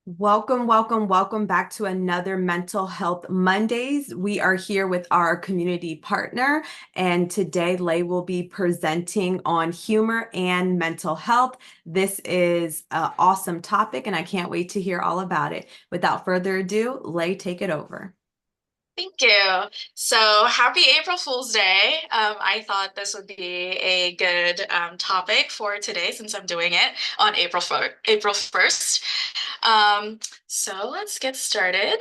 Welcome, welcome, welcome back to another Mental Health Mondays. We are here with our community partner, and today Lay will be presenting on humor and mental health. This is an awesome topic, and I can't wait to hear all about it. Without further ado, Lay, take it over. Thank you. So happy April Fool's Day. I thought this would be a good topic for today since I'm doing it on April 1st. Um, so let's get started.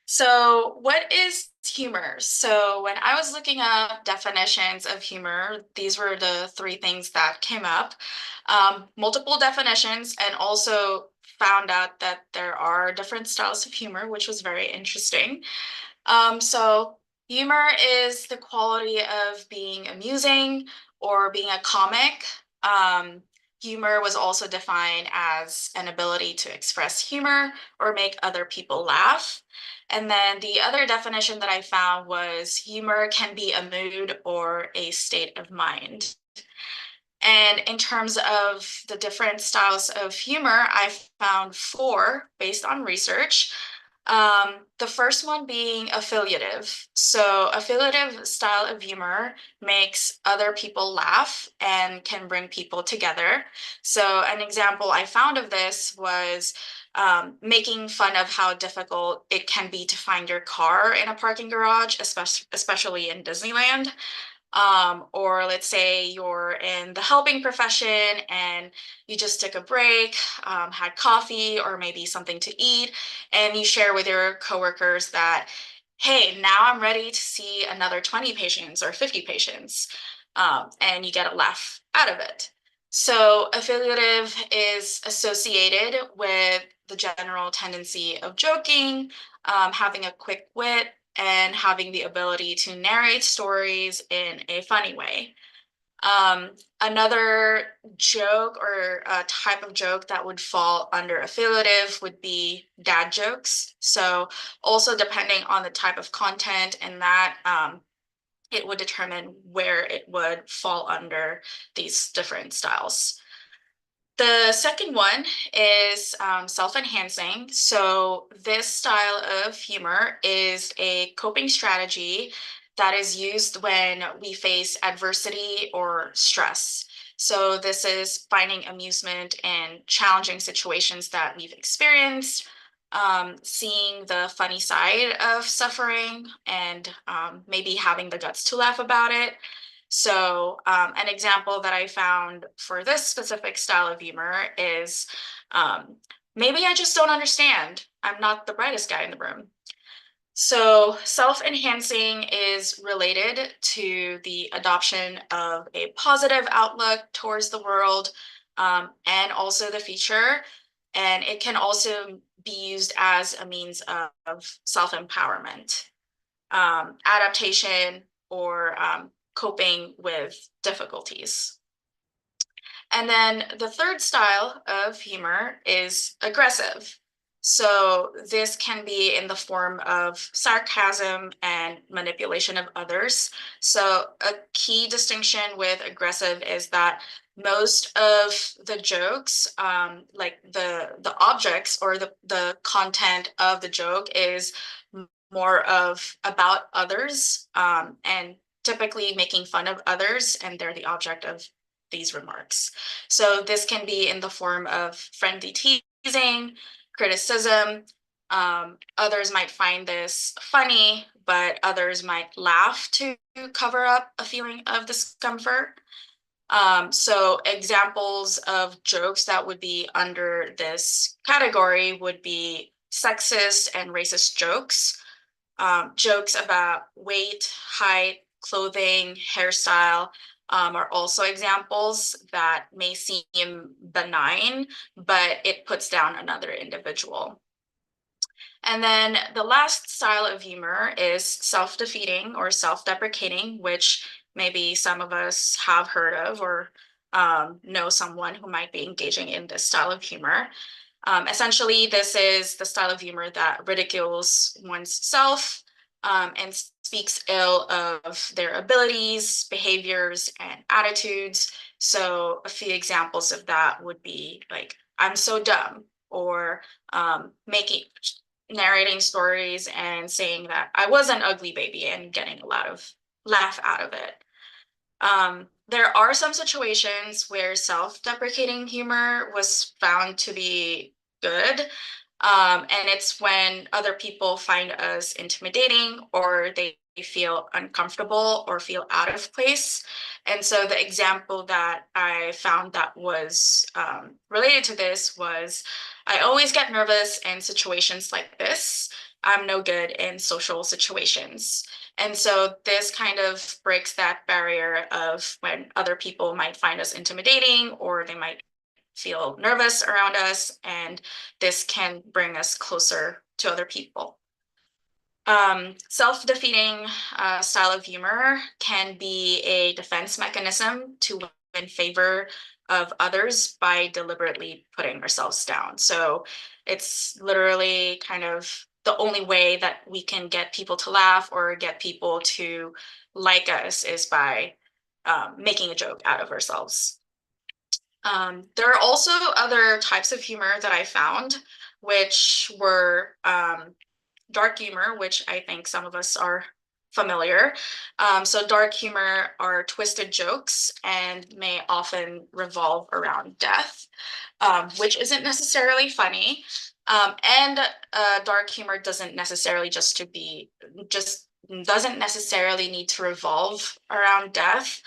So what is humor? So when I was looking up definitions of humor, these were the three things that came up. Multiple definitions, and also found out that there are different styles of humor, which was very interesting. So humor is the quality of being amusing or being a comic. Um, Humor was also defined as an ability to express humor or make other people laugh. And then the other definition that I found was humor can be a mood or a state of mind. And in terms of the different styles of humor, I found four based on research. The first one being affiliative. So, affiliative style of humor makes other people laugh and can bring people together. So, an example I found of this was making fun of how difficult it can be to find your car in a parking garage, especially in Disneyland. Or let's say you're in the helping profession and you just took a break, had coffee or maybe something to eat, and you share with your coworkers that, hey, now I'm ready to see another 20 patients or 50 patients, and you get a laugh out of it. So, affiliative is associated with the general tendency of joking, having a quick wit, and having the ability to narrate stories in a funny way. Another joke or a type of joke that would fall under affiliative would be dad jokes. So, also depending on the type of content and that, it would determine where it would fall under these different styles. The second one is self-enhancing. So this style of humor is a coping strategy that is used when we face adversity or stress. So this is finding amusement in challenging situations that we've experienced, seeing the funny side of suffering, and maybe having the guts to laugh about it. So, an example that I found for this specific style of humor is um, maybe I just don't understand. I'm not the brightest guy in the room. So, self-enhancing is related to the adoption of a positive outlook towards the world and also the future. And it can also be used as a means of self-empowerment, adaptation, or coping with difficulties. And then the third style of humor is aggressive. So this can be in the form of sarcasm and manipulation of others. So a key distinction with aggressive is that most of the jokes, like the objects or the content of the joke is more of about others, and typically making fun of others, and they're the object of these remarks. So this can be in the form of friendly teasing, criticism. Others might find this funny, but others might laugh to cover up a feeling of discomfort. So examples of jokes that would be under this category would be sexist and racist jokes, jokes about weight, height, clothing, hairstyle, are also examples that may seem benign, but it puts down another individual. And then the last style of humor is self-defeating or self-deprecating, which maybe some of us have heard of or know someone who might be engaging in this style of humor. Essentially, this is the style of humor that ridicules one's self, and speaks ill of their abilities, behaviors, and attitudes. So, a few examples of that would be like, I'm so dumb, or making narrating stories and saying that I was an ugly baby and getting a lot of laugh out of it. There are some situations where self-deprecating humor was found to be good. And it's when other people find us intimidating or they feel uncomfortable or feel out of place. And so the example that I found that was related to this was I always get nervous in situations like this. I'm no good in social situations. And so this kind of breaks that barrier of when other people might find us intimidating or they might feel nervous around us, and this can bring us closer to other people. Self-defeating style of humor can be a defense mechanism to win favor of others by deliberately putting ourselves down. So it's literally kind of the only way that we can get people to laugh or get people to like us is by making a joke out of ourselves. There are also other types of humor that I found, which were dark humor, which I think some of us are familiar. So dark humor are twisted jokes and may often revolve around death, which isn't necessarily funny. And dark humor doesn't necessarily just doesn't necessarily need to revolve around death.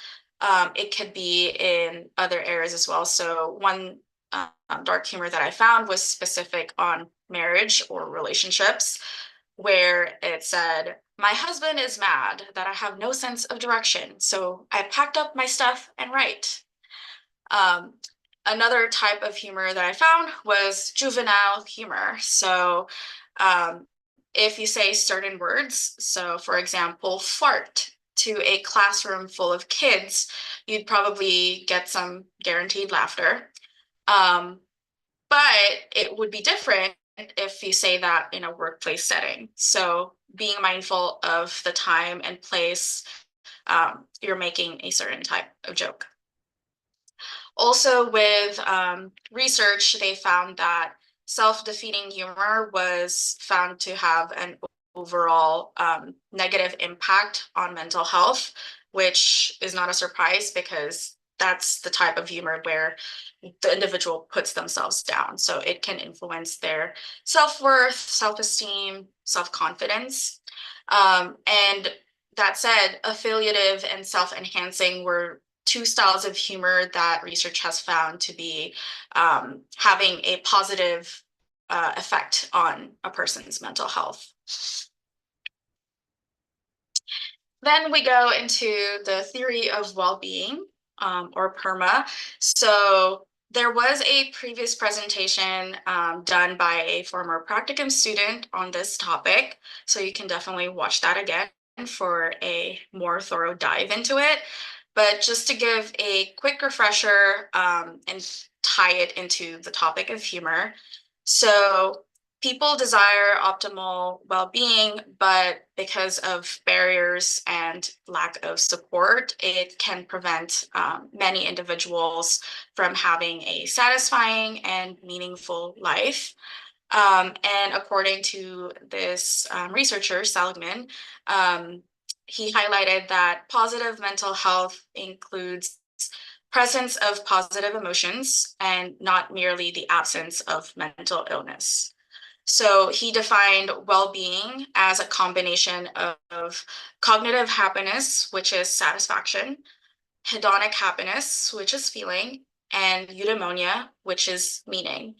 It could be in other areas as well. So one dark humor that I found was specific on marriage or relationships, where it said, "My husband is mad that I have no sense of direction, so I packed up my stuff and write." Um, Another type of humor that I found was juvenile humor. So um, if you say certain words, so for example, fart to a classroom full of kids, you'd probably get some guaranteed laughter. Um, but it would be different if you say that in a workplace setting. So being mindful of the time and place you're making a certain type of joke. Also, with research, they found that self-defeating humor was found to have an overall negative impact on mental health, which is not a surprise because that's the type of humor where the individual puts themselves down. So it can influence their self-worth, self-esteem, self-confidence. And that said, affiliative and self-enhancing were two styles of humor that research has found to be having a positive effect on a person's mental health. Then we go into the theory of well-being, or PERMA. So there was a previous presentation done by a former practicum student on this topic. So you can definitely watch that again for a more thorough dive into it. But just to give a quick refresher and tie it into the topic of humor. So people desire optimal well-being, but because of barriers and lack of support, it can prevent many individuals from having a satisfying and meaningful life. And according to this researcher, Seligman, he highlighted that positive mental health includes presence of positive emotions and not merely the absence of mental illness. So he defined well-being as a combination of cognitive happiness, which is satisfaction, hedonic happiness, which is feeling, and eudaimonia, which is meaning.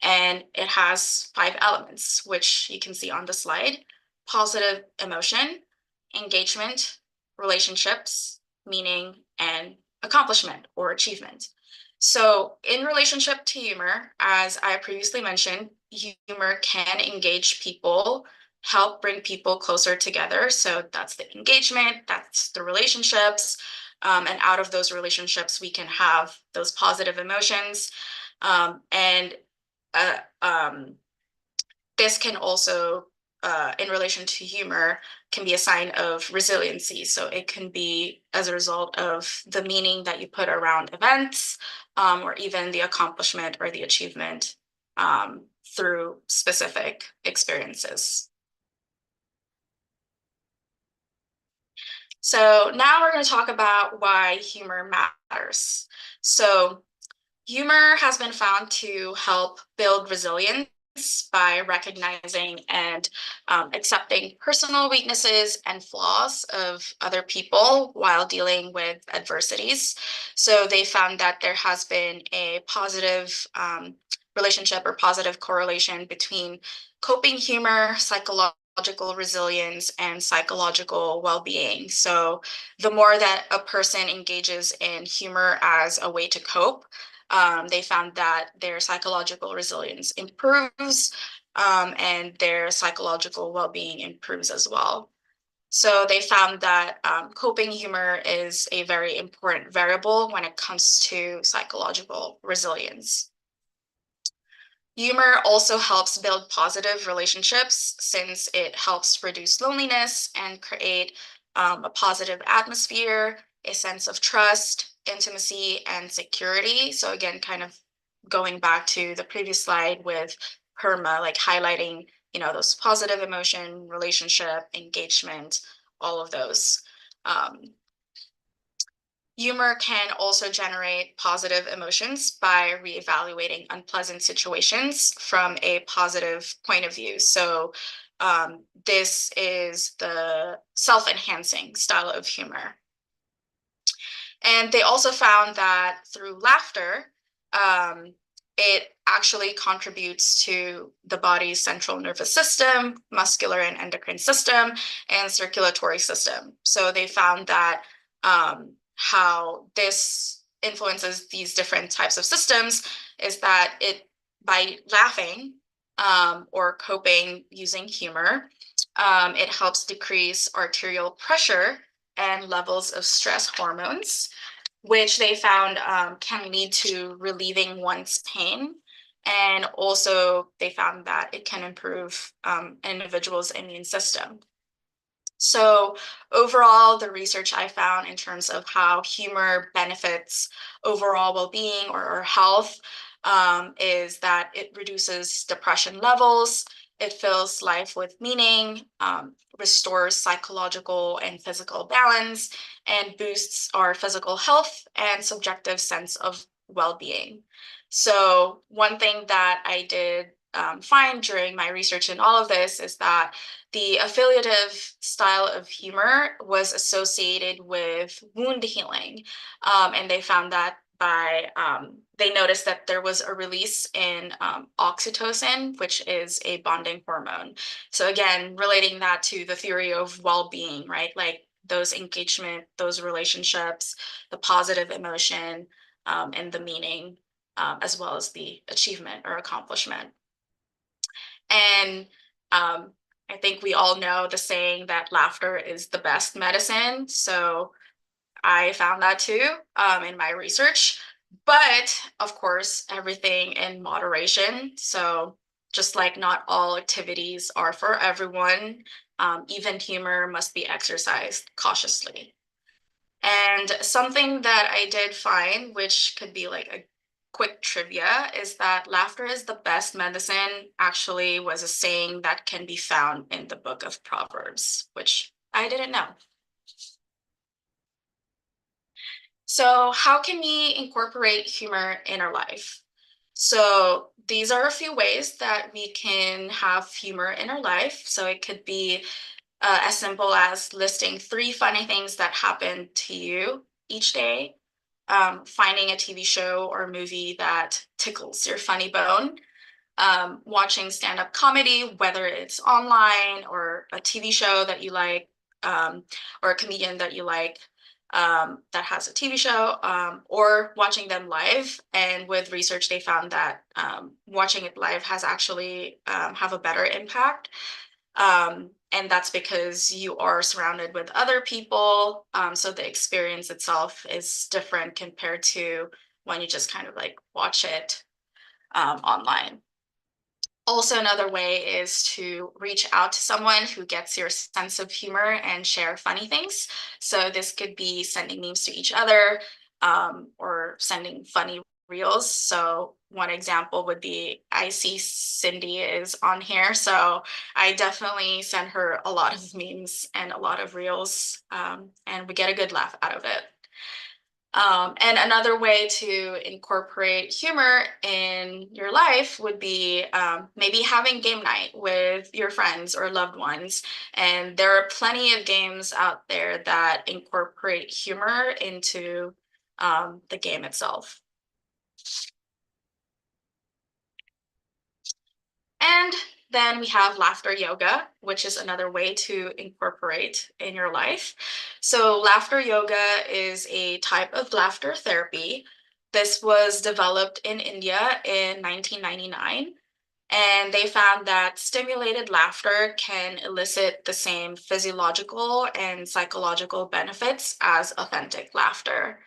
And it has 5 elements, which you can see on the slide: positive emotion, engagement, relationships, meaning, and accomplishment or achievement. So in relationship to humor, as I previously mentioned, humor can engage people, help bring people closer together. So that's the engagement, that's the relationships. And out of those relationships, we can have those positive emotions. And uh, um, this can also, in relation to humor, can be a sign of resiliency. So it can be as a result of the meaning that you put around events, or even the accomplishment or the achievement through specific experiences. So now we're going to talk about why humor matters. So humor has been found to help build resilience by recognizing and accepting personal weaknesses and flaws of other people while dealing with adversities. So they found that there has been a positive relationship or positive correlation between coping humor, psychological resilience, and psychological well-being. So the more that a person engages in humor as a way to cope, they found that their psychological resilience improves, and their psychological well-being improves as well. So they found that coping humor is a very important variable when it comes to psychological resilience. Humor also helps build positive relationships since it helps reduce loneliness and create a positive atmosphere, a sense of trust, intimacy, and security. So again, kind of going back to the previous slide with PERMA, like highlighting, those positive emotion, relationship, engagement, all of those. Humor can also generate positive emotions by reevaluating unpleasant situations from a positive point of view. So this is the self-enhancing style of humor. And they also found that through laughter, it actually contributes to the body's central nervous system, muscular and endocrine system, and circulatory system. So they found that how this influences these different types of systems is that by laughing or coping using humor, it helps decrease arterial pressure and levels of stress hormones, which they found can lead to relieving one's pain. And also they found that it can improve an individual's immune system. So overall, the research I found in terms of how humor benefits overall well-being or health is that it reduces depression levels, it fills life with meaning, restores psychological and physical balance, and boosts our physical health and subjective sense of well-being. So one thing that I did find during my research in all of this is that the affiliative style of humor was associated with wound healing. And they found that they noticed that there was a release in oxytocin, which is a bonding hormone. So again, relating that to the theory of well-being, right? Like those engagement, those relationships, the positive emotion, and the meaning, as well as the achievement or accomplishment. And I think we all know the saying that laughter is the best medicine. So I found that too in my research. But of course, everything in moderation. So just like not all activities are for everyone, even humor must be exercised cautiously. And something that I did find, which could be like a quick trivia, is that laughter is the best medicine actually was a saying that can be found in the book of Proverbs, which I didn't know. So how can we incorporate humor in our life? So these are a few ways that we can have humor in our life. So it could be as simple as listing 3 funny things that happened to you each day, finding a TV show or movie that tickles your funny bone, watching stand-up comedy, whether it's online or a TV show that you like, or a comedian that you like that has a TV show, or watching them live. And with research, they found that watching it live has actually have a better impact. And that's because you are surrounded with other people. So the experience itself is different compared to when you just kind of like watch it online. Also, another way is to reach out to someone who gets your sense of humor and share funny things. So this could be sending memes to each other, or sending funny reels. So one example would be I see Cindy is on here. So I definitely send her a lot of memes and a lot of reels, and we get a good laugh out of it. And another way to incorporate humor in your life would be maybe having game night with your friends or loved ones. And there are plenty of games out there that incorporate humor into the game itself. And then we have laughter yoga, which is another way to incorporate in your life. So laughter yoga is a type of laughter therapy. This was developed in India in 1999. And they found that stimulated laughter can elicit the same physiological and psychological benefits as authentic laughter.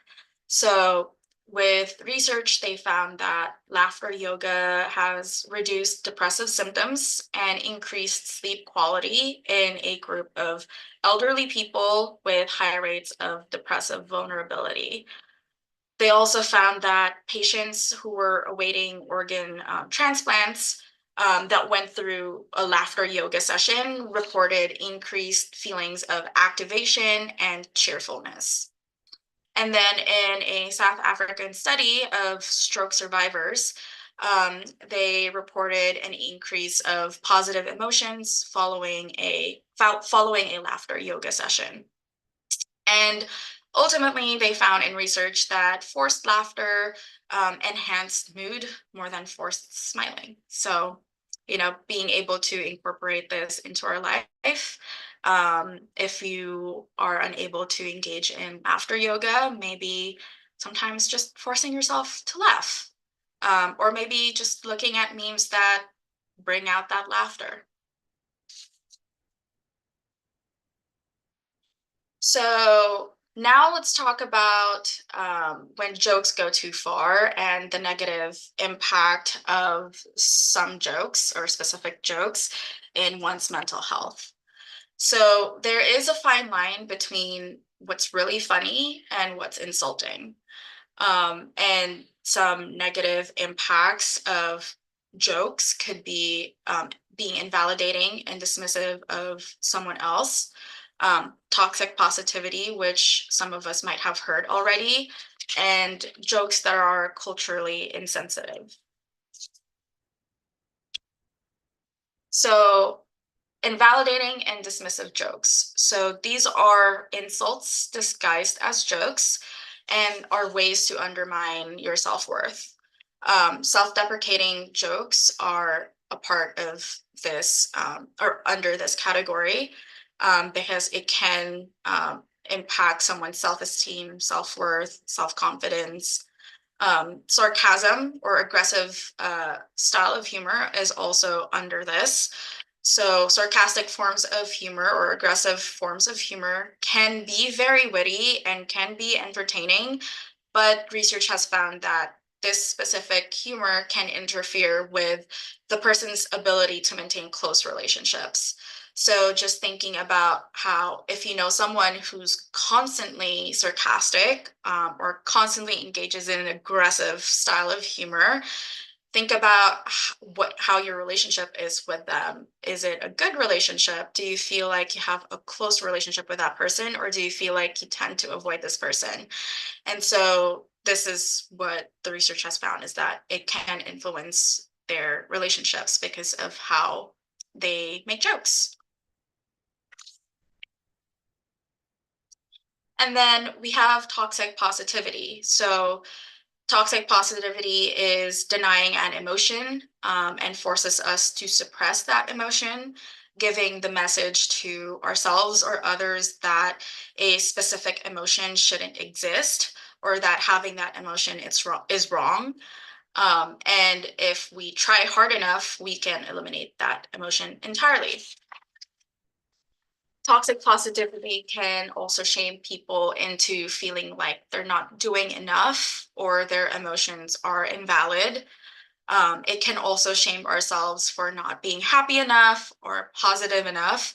So, with research, they found that laughter yoga has reduced depressive symptoms and increased sleep quality in a group of elderly people with high rates of depressive vulnerability. They also found that patients who were awaiting organ transplants that went through a laughter yoga session reported increased feelings of activation and cheerfulness. And then in a South African study of stroke survivors, they reported an increase of positive emotions following a laughter yoga session. And ultimately, they found in research that forced laughter enhanced mood more than forced smiling. So, being able to incorporate this into our life. If you are unable to engage in laughter yoga, maybe sometimes just forcing yourself to laugh, or maybe just looking at memes that bring out that laughter. So now let's talk about when jokes go too far and the negative impact of some jokes or specific jokes in one's mental health. So there is a fine line between what's really funny and what's insulting. And some negative impacts of jokes could be being invalidating and dismissive of someone else, toxic positivity, which some of us might have heard already, and jokes that are culturally insensitive. So, invalidating and dismissive jokes. So, these are insults disguised as jokes and are ways to undermine your self worth. Self-deprecating jokes are a part of this or under this category because it can impact someone's self-esteem, self-worth, self-confidence. Sarcasm or aggressive style of humor is also under this. So, sarcastic forms of humor or aggressive forms of humor can be very witty and can be entertaining, but research has found that this specific humor can interfere with the person's ability to maintain close relationships. So, just thinking about how if you know someone who's constantly sarcastic or constantly engages in an aggressive style of humor, think about how your relationship is with them. Is it a good relationship? Do you feel like you have a close relationship with that person, or do you feel like you tend to avoid this person? And so this is what the research has found, is that it can influence their relationships because of how they make jokes. And then we have toxic positivity. So toxic positivity is denying an emotion and forces us to suppress that emotion, giving the message to ourselves or others that a specific emotion shouldn't exist or that having that emotion is wrong. And if we try hard enough, we can eliminate that emotion entirely. Toxic positivity can also shame people into feeling like they're not doing enough or their emotions are invalid. It can also shame ourselves for not being happy enough or positive enough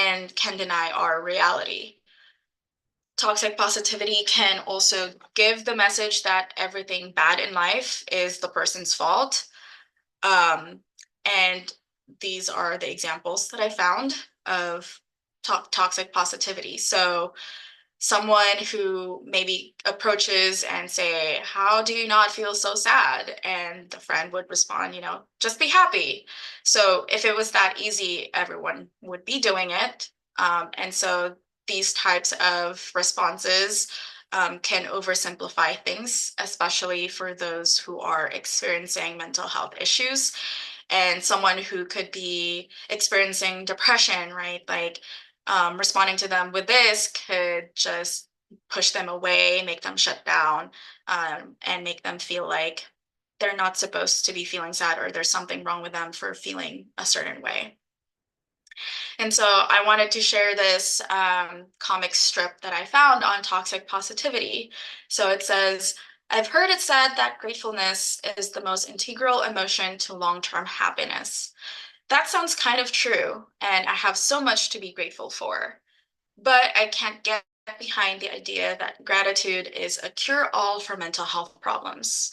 and can deny our reality. toxic positivity can also give the message that everything bad in life is the person's fault. And these are the examples that I found of toxic positivity. So someone who maybe approaches and say, how do you not feel so sad? And the friend would respond, just be happy. So if it was that easy, everyone would be doing it. And so these types of responses can oversimplify things, especially for those who are experiencing mental health issues. And someone who could be experiencing depression, right? Like responding to them with this could just push them away, make them shut down, and make them feel like they're not supposed to be feeling sad or there's something wrong with them for feeling a certain way. And so I wanted to share this comic strip that I found on toxic positivity. So it says, I've heard it said that gratefulness is the most integral emotion to long-term happiness. That sounds kind of true, and I have so much to be grateful for. But I can't get behind the idea that gratitude is a cure-all for mental health problems.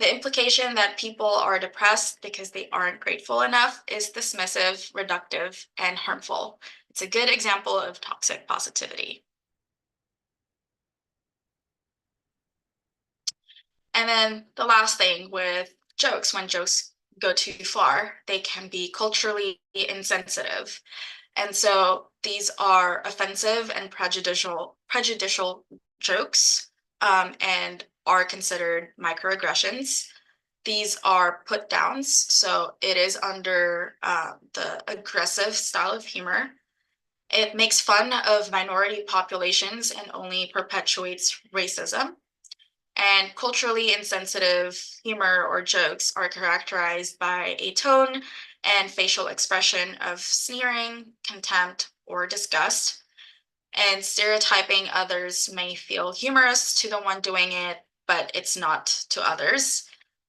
The implication that people are depressed because they aren't grateful enough is dismissive, reductive, and harmful. It's a good example of toxic positivity. And then the last thing with jokes, when jokes go too far, they can be culturally insensitive. And so these are offensive and prejudicial jokes, and are considered microaggressions. These are put downs, so it is under the aggressive style of humor. It makes fun of minority populations and only perpetuates racism. And culturally insensitive humor or jokes are characterized by a tone and facial expression of sneering, contempt, or disgust. And stereotyping others may feel humorous to the one doing it, but it's not to others.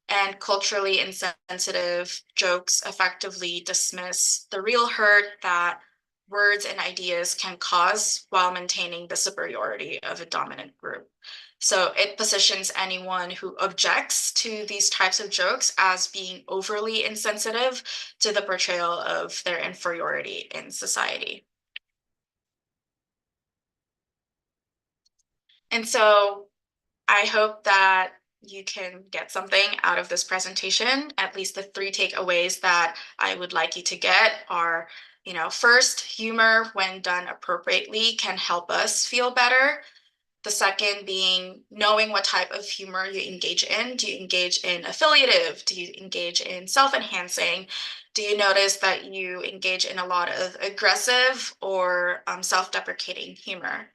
And culturally insensitive jokes effectively dismiss the real hurt that words and ideas can cause while maintaining the superiority of a dominant group. So it positions anyone who objects to these types of jokes as being overly insensitive to the portrayal of their inferiority in society. And so I hope that you can get something out of this presentation. At least the three takeaways that I would like you to get are, first, humor when done appropriately can help us feel better. The second being knowing what type of humor you engage in. Do you engage in affiliative? Do you engage in self-enhancing? Do you notice that you engage in a lot of aggressive or self-deprecating humor?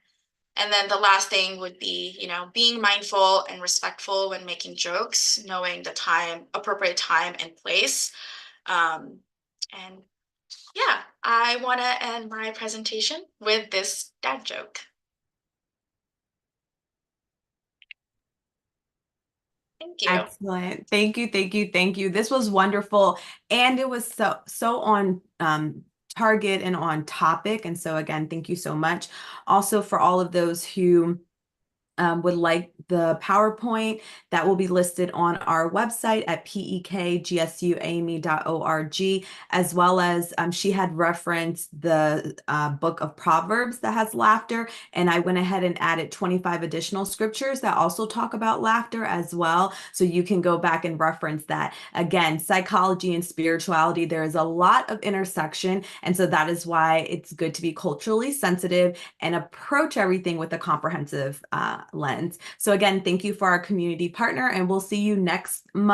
And then the last thing would be, being mindful and respectful when making jokes, knowing the appropriate time and place. And yeah, I want to end my presentation with this dad joke. Thank you. Excellent. Thank you, thank you, thank you. This was wonderful. And it was so on target and on topic. And so again, thank you so much. Also for all of those who would like the PowerPoint, that will be listed on our website at pekgsuame.org, as well as she had referenced the book of Proverbs that has laughter, and I went ahead and added 25 additional scriptures that also talk about laughter as well, so you can go back and reference that. Again, psychology and spirituality, there is a lot of intersection, and so that is why it's good to be culturally sensitive and approach everything with a comprehensive lens. So again, thank you for our community partner, and we'll see you next month.